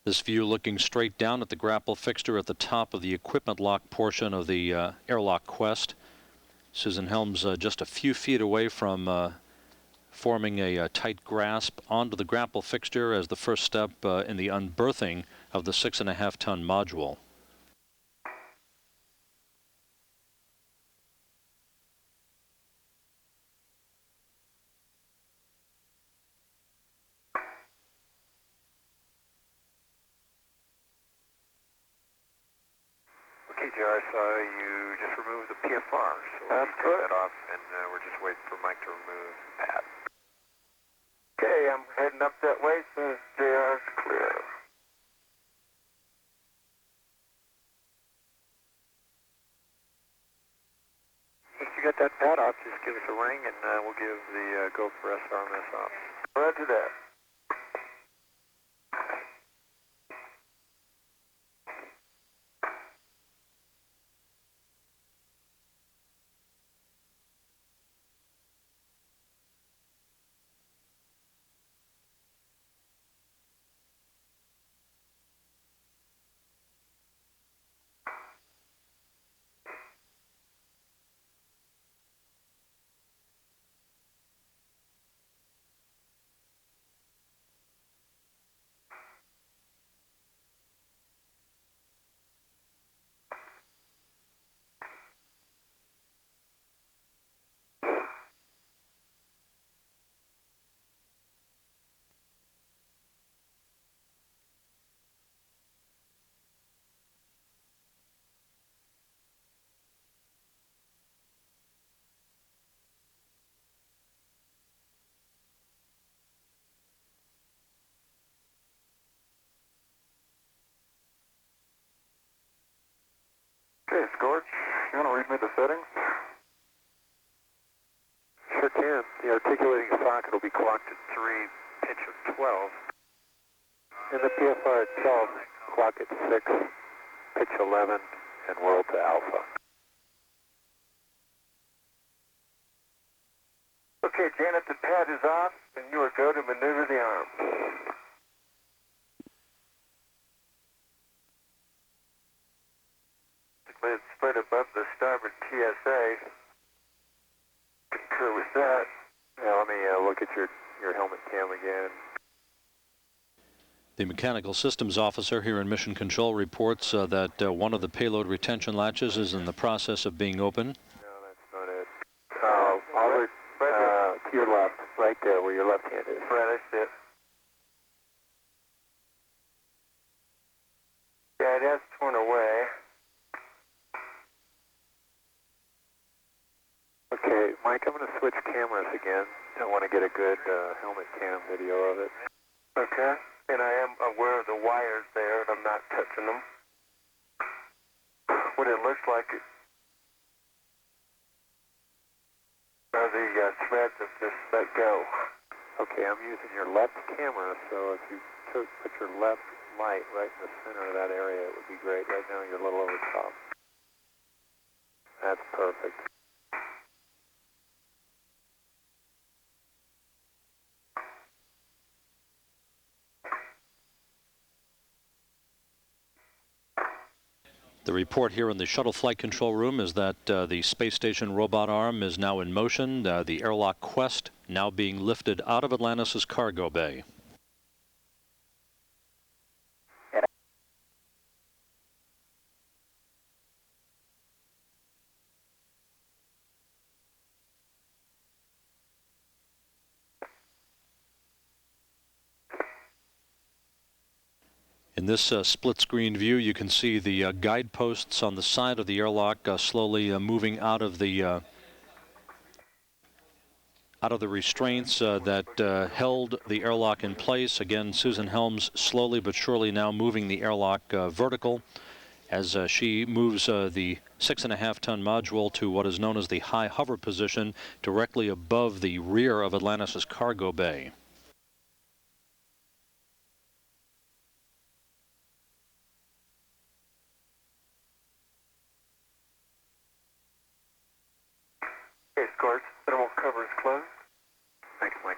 This view looking straight down at the grapple fixture at the top of the equipment lock portion of the Airlock Quest. Susan Helms just a few feet away from forming a tight grasp onto the grapple fixture as the first step in the unberthing of the 6.5-ton module. Okay, JR, so you just removed the PFR, so that's we'll cut that off, and we're just waiting for Mike to remove the pad. Okay, I'm heading up that way as soon as JR's clear. Once you got that pad off, just give us a ring, and we'll give the go for SRMS off. Roger that. Okay, Scorch, you want to read me the settings? Sure can. The articulating socket will be clocked at 3, pitch of 12. And the PFR itself, clock at 6, pitch 11, and whirl to alpha. Okay, Janet, the pad is off, and you are go to maneuver the arm. It's split above the starboard TSA. Concur with that. Yeah, let me look at your helmet cam again. The mechanical systems officer here in Mission Control reports that one of the payload retention latches is in the process of being opened. No, that's not it. Oliver, to your left, right there where your left hand is. Right, that's it. Yeah, it has torn away. Okay, Mike, I'm going to switch cameras again. I want to get a good helmet cam video of it. Okay. And I am aware of the wires there, and I'm not touching them. What it looks like are the threads of this let go. Okay, I'm using your left camera, so if you put your left light right in the center of that area, it would be great. Right now, you're a little over top. That's perfect. The report here in the shuttle flight control room is that the space station robot arm is now in motion. The Airlock Quest now being lifted out of Atlantis' cargo bay. In this split-screen view, you can see the guideposts on the side of the airlock slowly moving out of the restraints that held the airlock in place. Again, Susan Helms slowly but surely now moving the airlock vertical as she moves the 6.5-ton module to what is known as the high hover position directly above the rear of Atlantis' cargo bay. Okay, Scorch, thermal cover is closed. Thanks, Mike.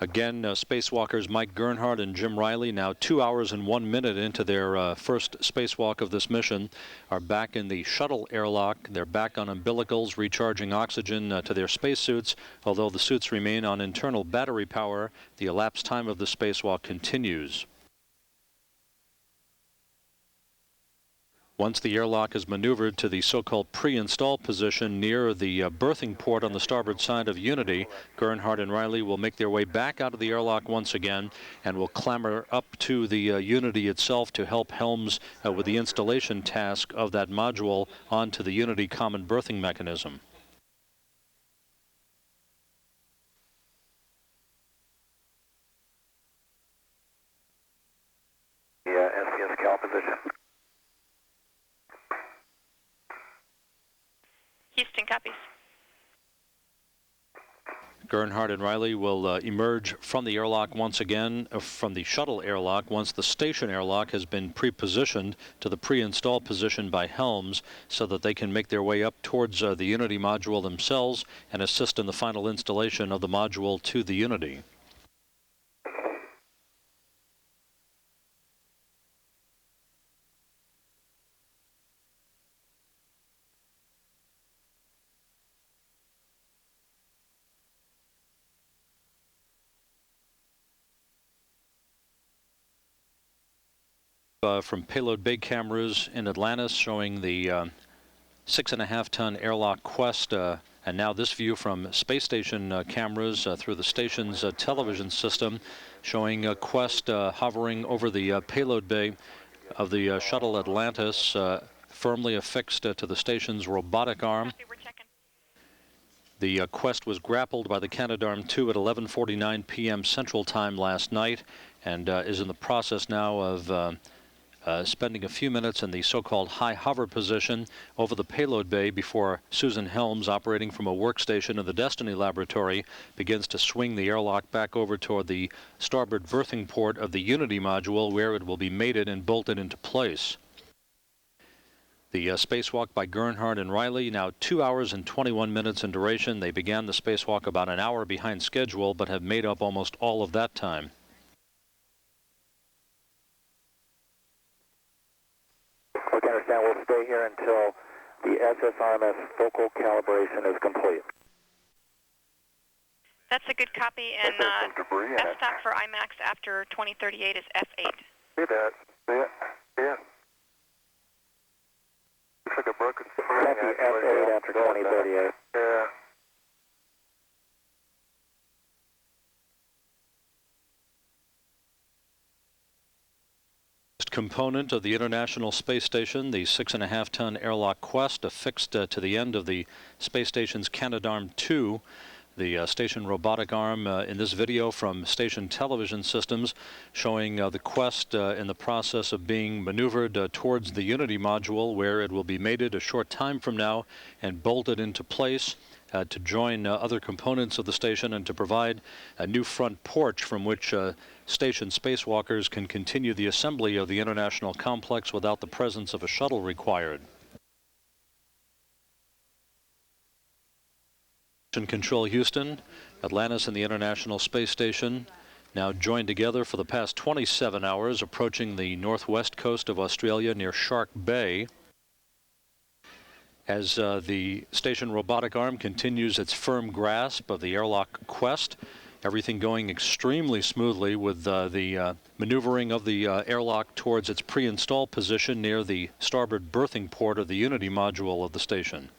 Again, spacewalkers Mike Gernhardt and Jim Riley, now 2 hours and 1 minute into their first spacewalk of this mission, are back in the shuttle airlock. They're back on umbilicals, recharging oxygen to their spacesuits. Although the suits remain on internal battery power, the elapsed time of the spacewalk continues. Once the airlock is maneuvered to the so-called pre-install position near the berthing port on the starboard side of Unity, Gernhardt and Riley will make their way back out of the airlock once again and will clamber up to the Unity itself to help Helms with the installation task of that module onto the Unity common berthing mechanism. STS Cal position. Houston copies. Gernhardt and Riley will emerge from the airlock once again, from the shuttle airlock, once the station airlock has been pre-positioned to the pre-install position by Helms so that they can make their way up towards the Unity module themselves and assist in the final installation of the module to the Unity. From payload bay cameras in Atlantis showing the 6.5-ton Airlock Quest, and now this view from space station cameras through the station's television system showing Quest hovering over the payload bay of the shuttle Atlantis, firmly affixed to the station's robotic arm. The Quest was grappled by the Canadarm2 at 11:49 p.m. Central Time last night and is in the process now of spending a few minutes in the so-called high hover position over the payload bay before Susan Helms, operating from a workstation in the Destiny laboratory, begins to swing the airlock back over toward the starboard berthing port of the Unity module, where it will be mated and bolted into place. The spacewalk by Gernhardt and Riley, now 2 hours and 21 minutes in duration. They began the spacewalk about an hour behind schedule, but have made up almost all of that time. We can understand we'll stay here until the SSRMS focal calibration is complete. That's a good copy, and F-stop for IMAX after 2038 is F8. See that? See it? Yeah. Looks like a broken spring. Copy F8 after 2038. Yeah. Component of the International Space Station, the 6.5-ton Airlock Quest, affixed to the end of the space station's Canadarm2, the station robotic arm. In this video from station television systems showing the Quest in the process of being maneuvered towards the Unity module, where it will be mated a short time from now and bolted into place to join other components of the station and to provide a new front porch from which station spacewalkers can continue the assembly of the international complex without the presence of a shuttle required. Mission Control Houston, Atlantis and the International Space Station now joined together for the past 27 hours, approaching the northwest coast of Australia near Shark Bay. As the station robotic arm continues its firm grasp of the Airlock Quest, everything going extremely smoothly with the maneuvering of the airlock towards its pre-install position near the starboard berthing port of the Unity module of the station.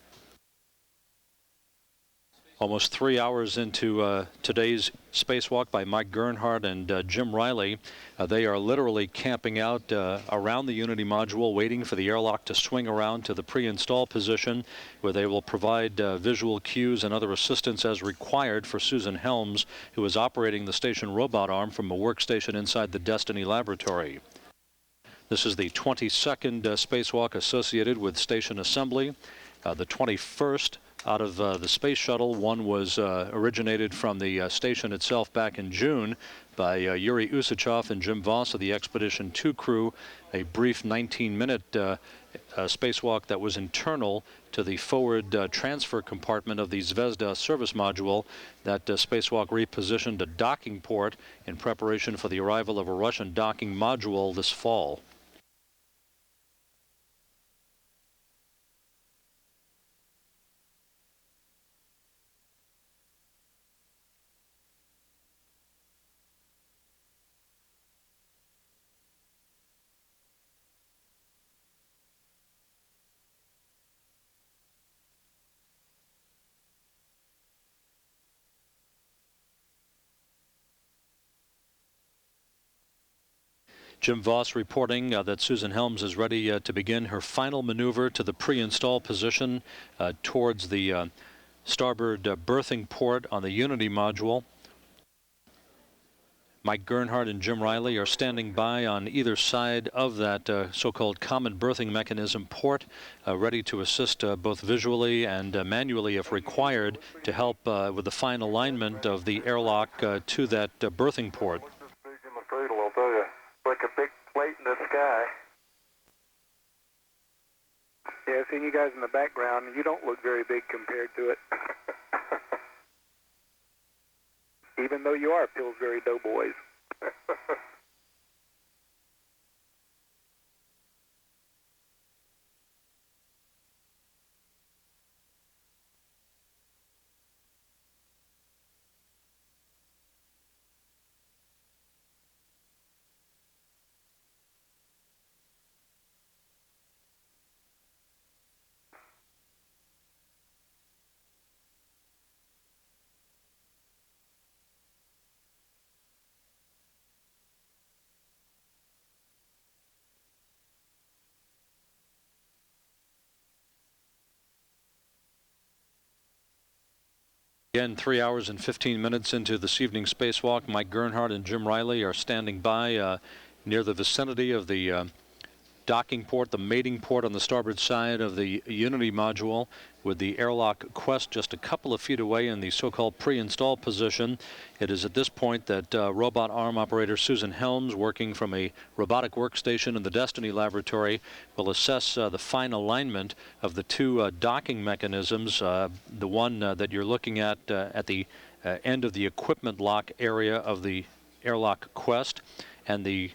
Almost 3 hours into today's spacewalk by Mike Gernhardt and Jim Riley, they are literally camping out around the Unity module, waiting for the airlock to swing around to the pre-install position, where they will provide visual cues and other assistance as required for Susan Helms, who is operating the station robot arm from a workstation inside the Destiny laboratory. This is the 22nd spacewalk associated with station assembly, the 21st out of the space shuttle. One was originated from the station itself back in June by Yuri Usachov and Jim Voss of the Expedition 2 crew, a brief 19-minute spacewalk that was internal to the forward transfer compartment of the Zvezda service module. That spacewalk repositioned a docking port in preparation for the arrival of a Russian docking module this fall. Jim Voss reporting that Susan Helms is ready to begin her final maneuver to the pre-install position towards the starboard berthing port on the Unity module. Mike Gernhardt and Jim Riley are standing by on either side of that so-called common berthing mechanism port, ready to assist both visually and manually if required to help with the fine alignment of the airlock to that berthing port. I'll tell you. Like a big plate in the sky. Yeah, seeing you guys in the background, you don't look very big compared to it. Even though you are Pillsbury Doughboys. Again, 3 hours and 15 minutes into this evening's spacewalk, Mike Gernhardt and Jim Riley are standing by near the vicinity of the docking port, the mating port on the starboard side of the Unity module, with the airlock Quest just a couple of feet away in the so-called pre-install position. It is at this point that robot arm operator Susan Helms, working from a robotic workstation in the Destiny laboratory, will assess the fine alignment of the two docking mechanisms, the one that you're looking at the end of the equipment lock area of the airlock Quest, and the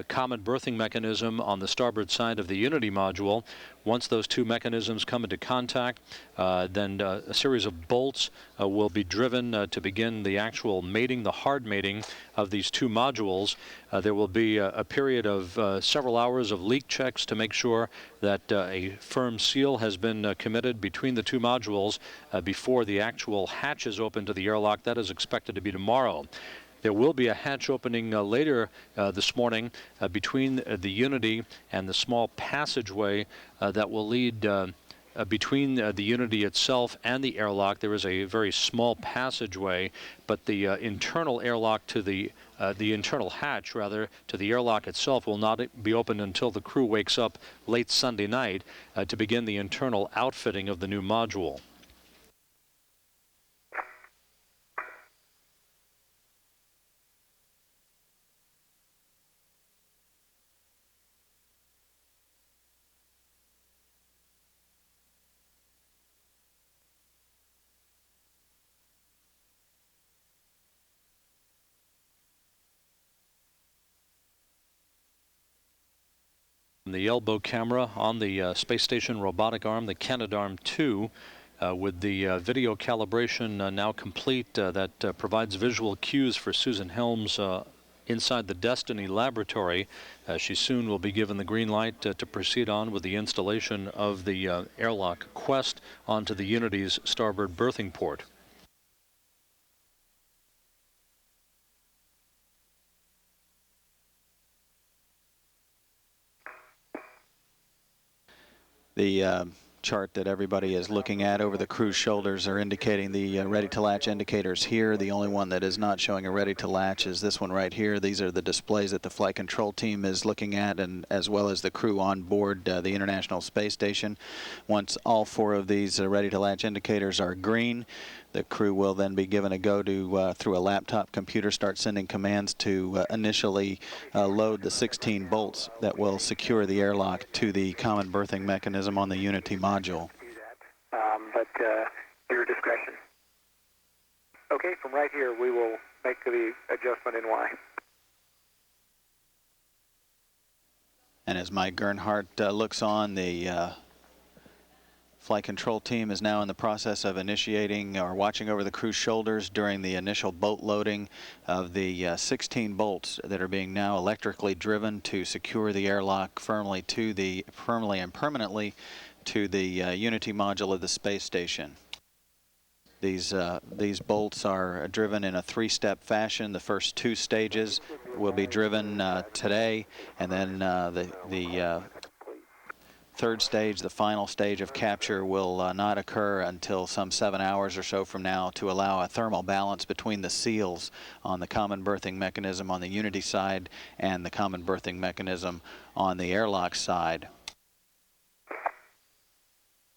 common berthing mechanism on the starboard side of the Unity module. Once those two mechanisms come into contact, then a series of bolts will be driven to begin the actual mating, the hard mating of these two modules. There will be a period of several hours of leak checks to make sure that a firm seal has been committed between the two modules before the actual hatch is open to the airlock. That is expected to be tomorrow. There will be a hatch opening later this morning between the Unity and the small passageway that will lead between the Unity itself and the airlock. There is a very small passageway, but the internal airlock to the internal hatch, rather, to the airlock itself will not be opened until the crew wakes up late Sunday night to begin the internal outfitting of the new module. The elbow camera on the space station robotic arm, the Canadarm2, with the video calibration now complete, that provides visual cues for Susan Helms inside the Destiny laboratory. She soon will be given the green light to proceed on with the installation of the airlock Quest onto the Unity's starboard berthing port. The chart that everybody is looking at over the crew's shoulders are indicating the ready-to-latch indicators here. The only one that is not showing a ready-to-latch is this one right here. These are the displays that the flight control team is looking at, and as well as the crew on board the International Space Station. Once all four of these ready-to-latch indicators are green, The crew will then be given a go to, through a laptop computer, start sending commands to initially load the 16 bolts that will secure the airlock to the common berthing mechanism on the Unity module. But your discretion. Okay, from right here, we will make the adjustment in Y. And as Mike Gernhardt looks on, the flight control team is now in the process of initiating or watching over the crew's shoulders during the initial bolt loading of the 16 bolts that are being now electrically driven to secure the airlock firmly and permanently to the Unity module of the space station. These bolts are driven in a three-step fashion. The first two stages will be driven today, and then the third stage, the final stage of capture, will not occur until some 7 hours or so from now, to allow a thermal balance between the seals on the common berthing mechanism on the Unity side and the common berthing mechanism on the airlock side.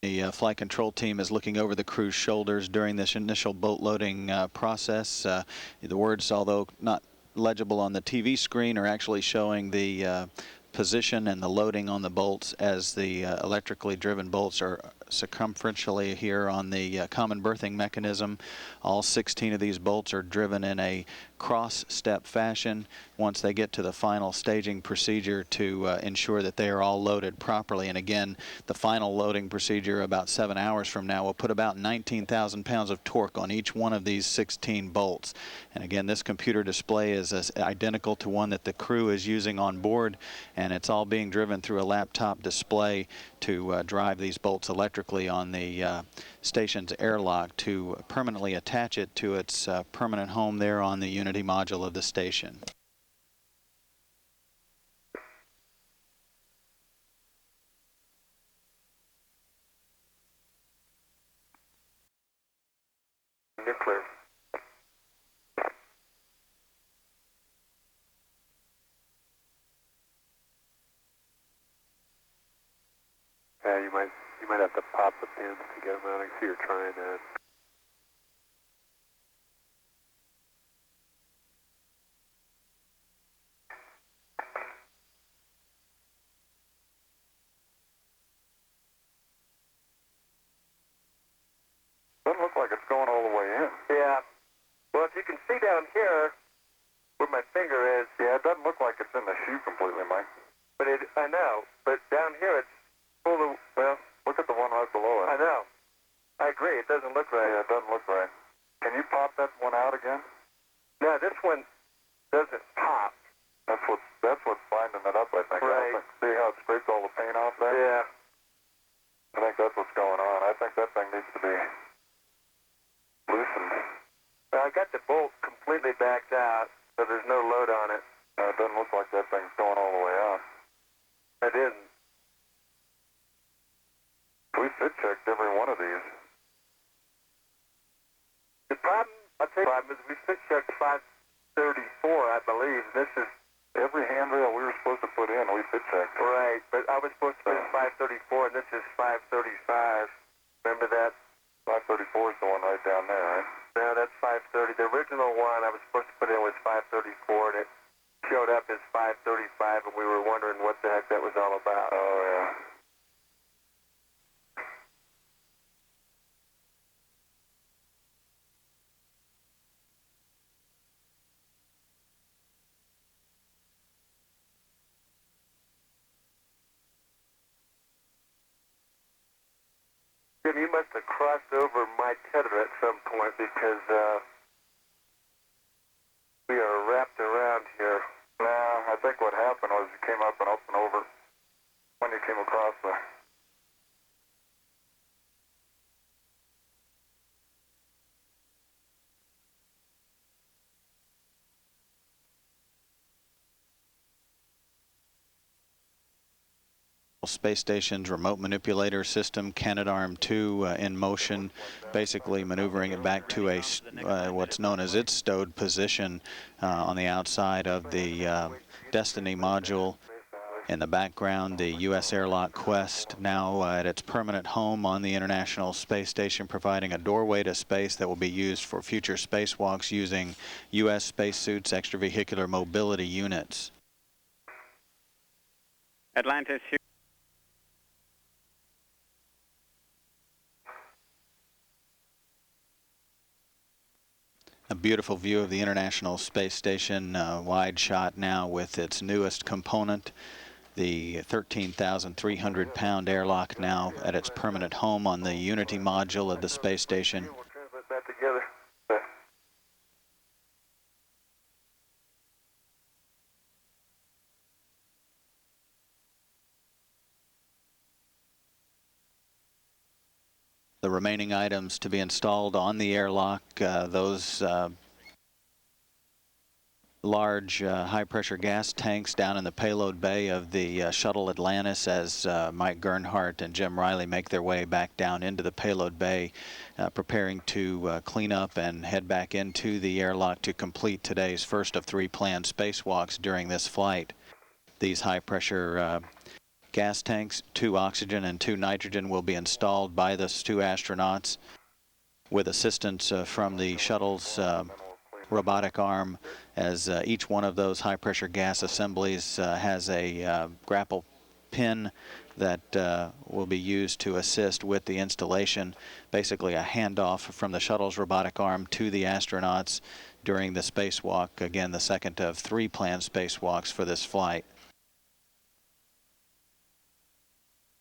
The flight control team is looking over the crew's shoulders during this initial boat loading process. The words, although not legible on the TV screen, are actually showing the position and the loading on the bolts as the electrically driven bolts are circumferentially here on the common berthing mechanism. All 16 of these bolts are driven in a cross-step fashion once they get to the final staging procedure to ensure that they are all loaded properly. And again, the final loading procedure about 7 hours from now will put about 19,000 pounds of torque on each one of these 16 bolts. And again, this computer display is identical to one that the crew is using on board, and it's all being driven through a laptop display to drive these bolts electrically on the station's airlock to permanently attach it to its permanent home there on the Unity module of the station. You're clear. Yeah, you might have to pop the pins to get them out. I see you're trying that. Doesn't look like it's going all the way in. Yeah. Well, if you can see down here where my finger is. Yeah, it doesn't look like it's in the shoe completely, Mike. But I know. But down here it's full of, well, look at the one right below it. I know. I agree. It doesn't look right. Yeah, it doesn't look right. Can you pop that one out again? No, this one doesn't pop. That's what's binding it up, I think. Right. See how it scraped all the paint off there? Yeah. I think that's what's going on. I think that thing needs to be loosened. I got the bolt completely backed out, so there's no load on it. It doesn't look like that thing's going all the way out. It isn't. We fit checked every one of these. The problem, I'll tell you the problem is we fit checked 534, I believe. This is every handrail we were supposed to put in, we fit checked. Right, but I was supposed to put in 534, and this is 535. Remember that? 534 is the one right down there, right? No, that's 530. The original one I was supposed to put in was 534, and it showed up as 535, and we were wondering what the heck that was all about. Oh, yeah. Jim, you must have crossed over my tether at some point because we are wrapped around here. Nah, I think what happened was you came up and over when you came across the... Space Station's remote manipulator system, Canadarm2, in motion, basically maneuvering it back to a what's known as its stowed position on the outside of the Destiny module. In the background, the U.S. Airlock Quest, now at its permanent home on the International Space Station, providing a doorway to space that will be used for future spacewalks using U.S. spacesuits, extravehicular mobility units. Atlantis here. A beautiful view of the International Space Station, wide shot now with its newest component, the 13,300-pound airlock, now at its permanent home on the Unity module of the space station. We'll translate that together. The remaining items to be installed on the airlock, those large high-pressure gas tanks down in the payload bay of the shuttle Atlantis, as Mike Gernhardt and Jim Riley make their way back down into the payload bay, preparing to clean up and head back into the airlock to complete today's first of 3 planned spacewalks during this flight. These high-pressure gas tanks, 2 oxygen and 2 nitrogen, will be installed by the 2 astronauts with assistance from the shuttle's robotic arm, as each one of those high-pressure gas assemblies has a grapple pin that will be used to assist with the installation, basically a handoff from the shuttle's robotic arm to the astronauts during the spacewalk, again the second of 3 planned spacewalks for this flight.